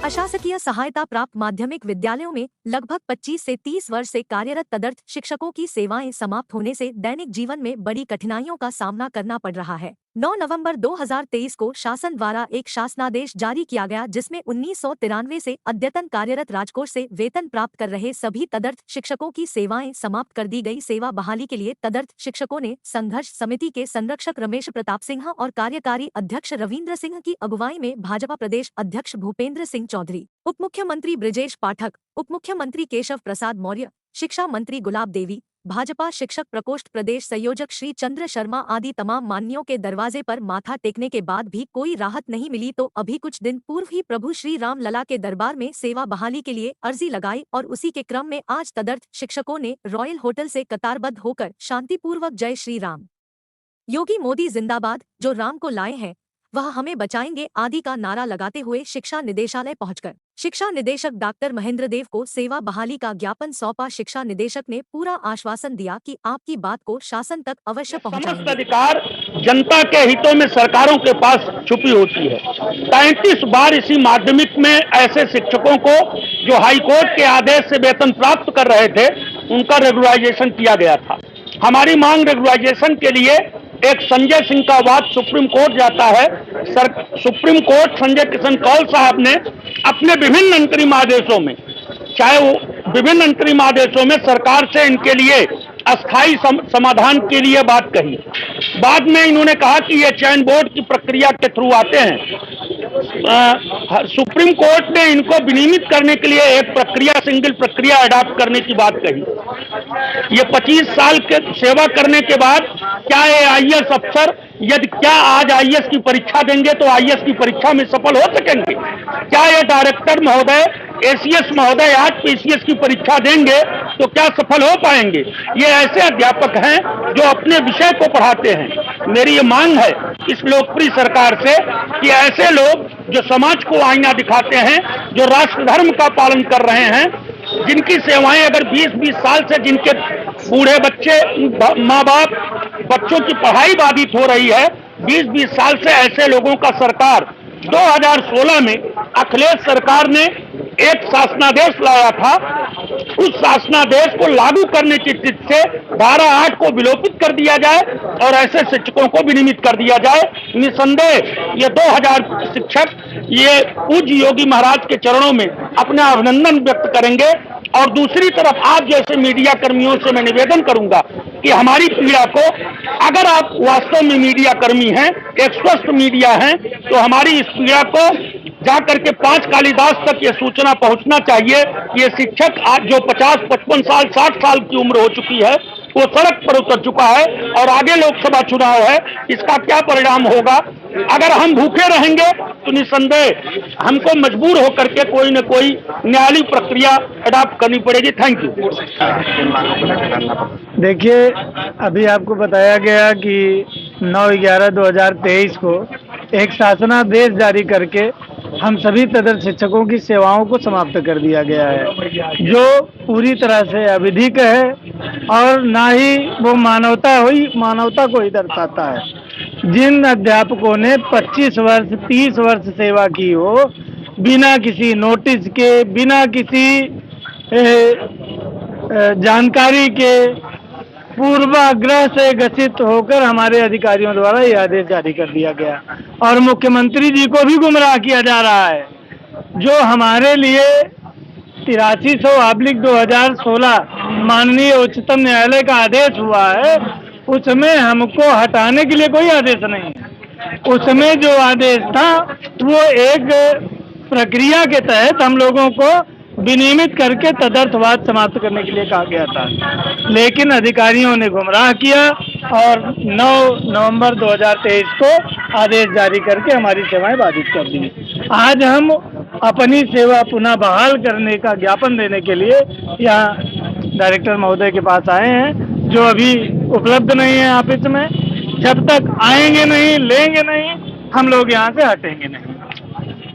अशासकीय सहायता प्राप्त माध्यमिक विद्यालयों में लगभग 25 से 30 वर्ष से कार्यरत तदर्थ शिक्षकों की सेवाएं समाप्त होने से दैनिक जीवन में बड़ी कठिनाइयों का सामना करना पड़ रहा है। 9 नवंबर 2023 को शासन द्वारा एक शासनादेश जारी किया गया, जिसमें 1993 से अद्यतन कार्यरत राजकोष से वेतन प्राप्त कर रहे सभी तदर्थ शिक्षकों की सेवाएं समाप्त कर दी गई। सेवा बहाली के लिए तदर्थ शिक्षकों ने संघर्ष समिति के संरक्षक रमेश प्रताप सिंह और कार्यकारी अध्यक्ष रविंद्र सिंह की अगुवाई में भाजपा प्रदेश अध्यक्ष भूपेंद्र सिंह चौधरी, उप मुख्यमंत्री ब्रिजेश पाठक, उप मुख्यमंत्री केशव प्रसाद मौर्य, शिक्षा मंत्री गुलाब देवी, भाजपा शिक्षक प्रकोष्ठ प्रदेश संयोजक श्री चंद्र शर्मा आदि तमाम मान्यों के दरवाजे पर माथा टेकने के बाद भी कोई राहत नहीं मिली, तो अभी कुछ दिन पूर्व ही प्रभु श्री राम लला के दरबार में सेवा बहाली के लिए अर्जी लगाई और उसी के क्रम में आज तदर्थ शिक्षकों ने रॉयल होटल से कतारबद्ध होकर शांतिपूर्वक जय श्री राम, योगी मोदी जिंदाबाद, जो राम को लाए हैं वह हमें बचाएंगे आदि का नारा लगाते हुए शिक्षा निदेशालय पहुंचकर शिक्षा निदेशक डॉक्टर महेंद्र देव को सेवा बहाली का ज्ञापन सौंपा। शिक्षा निदेशक ने पूरा आश्वासन दिया कि आपकी बात को शासन तक अवश्य पहुंचाएंगे। समस्त अधिकार जनता के हितों में सरकारों के पास छुपी होती है। 35 बार इसी माध्यमिक में ऐसे शिक्षकों को जो हाईकोर्ट के आदेश से वेतन प्राप्त कर रहे थे उनका रेगुलराइजेशन किया गया था। हमारी मांग रेगुलराइजेशन के लिए एक संजय सिंह का वाद सुप्रीम कोर्ट जाता है। सुप्रीम कोर्ट संजय किशन कौल साहब ने अपने विभिन्न अंतरिम आदेशों में, चाहे वो विभिन्न अंतरिम आदेशों में सरकार से इनके लिए अस्थायी समाधान के लिए बात कही। बाद में इन्होंने कहा कि ये चयन बोर्ड की प्रक्रिया के थ्रू आते हैं। सुप्रीम कोर्ट ने इनको विनियमित करने के लिए एक प्रक्रिया, सिंगल प्रक्रिया अडॉप्ट करने की बात कही। ये 25 साल के सेवा करने के बाद क्या ये आईएएस अफसर, यदि क्या आज आईएएस की परीक्षा देंगे तो आईएएस की परीक्षा में सफल हो सकेंगे? क्या ये डायरेक्टर महोदय, एसीएस महोदय आज पीसीएस की परीक्षा देंगे तो क्या सफल हो पाएंगे? ये ऐसे अध्यापक हैं जो अपने विषय को पढ़ाते हैं। मेरी ये मांग है इस लोकप्रिय सरकार से कि ऐसे लोग जो समाज को आईना दिखाते हैं, जो राष्ट्र धर्म का पालन कर रहे हैं, जिनकी सेवाएं अगर 20-20 साल से, जिनके बूढ़े बच्चे, माँ बाप, बच्चों की पढ़ाई बाधित हो रही है, 20-20 साल से ऐसे लोगों का सरकार 2016 में अखिलेश सरकार ने एक शासनादेश लाया था। उस शासनादेश को लागू करने की तिथि से धारा 8 को विलोपित कर दिया जाए और ऐसे शिक्षकों को विनियमित कर दिया जाए। निसंदेह ये 2000 शिक्षक ये पूज्य योगी महाराज के चरणों में अपना अभिनंदन व्यक्त करेंगे। और दूसरी तरफ आप जैसे मीडिया कर्मियों से मैं निवेदन करूंगा कि हमारी पीड़ा को, अगर आप वास्तव में मीडिया कर्मी हैं, एक स्वस्थ मीडिया हैं, तो हमारी इस पीड़ा को जाकर के 5 कालिदास तक ये सूचना पहुंचना चाहिए। ये शिक्षक आज जो 50-55 साल, 60 साल की उम्र हो चुकी है, वो सड़क पर उतर चुका है और आगे लोकसभा चुनाव है। इसका क्या परिणाम होगा? अगर हम भूखे रहेंगे तो निसंदेह हमको मजबूर होकर के कोई न कोई न्यायालयी प्रक्रिया अडॉप्ट करनी पड़ेगी। Thank you. देखिए, अभी आपको बताया गया कि 9/11/2023 को एक शासनादेश जारी करके हम सभी तदर्थ शिक्षकों की सेवाओं को समाप्त कर दिया गया है, जो पूरी तरह से अविधिक है और ना ही वो मानवता को ही दर्शाता है। जिन अध्यापकों ने 25 वर्ष 30 वर्ष सेवा की हो, बिना किसी नोटिस के, बिना किसी जानकारी के, पूर्वाग्रह से ग्रसित होकर हमारे अधिकारियों द्वारा यह आदेश जारी कर दिया गया और मुख्यमंत्री जी को भी गुमराह किया जा रहा है। जो हमारे लिए 8300/2016 माननीय उच्चतम न्यायालय का आदेश हुआ है, उसमें हमको हटाने के लिए कोई आदेश नहीं है। उसमें जो आदेश था वो एक प्रक्रिया के तहत हम लोगों को विनियमित करके तदर्थवाद समाप्त करने के लिए कहा गया था, लेकिन अधिकारियों ने गुमराह किया और 9 नवंबर 2023 को आदेश जारी करके हमारी सेवाएं बाधित कर दी। आज हम अपनी सेवा पुनः बहाल करने का ज्ञापन देने के लिए यहाँ डायरेक्टर महोदय के पास आए हैं, जो अभी उपलब्ध नहीं है ऑफिस में। जब तक आएंगे नहीं, लेंगे नहीं, हम लोग यहाँ से हटेंगे नहीं।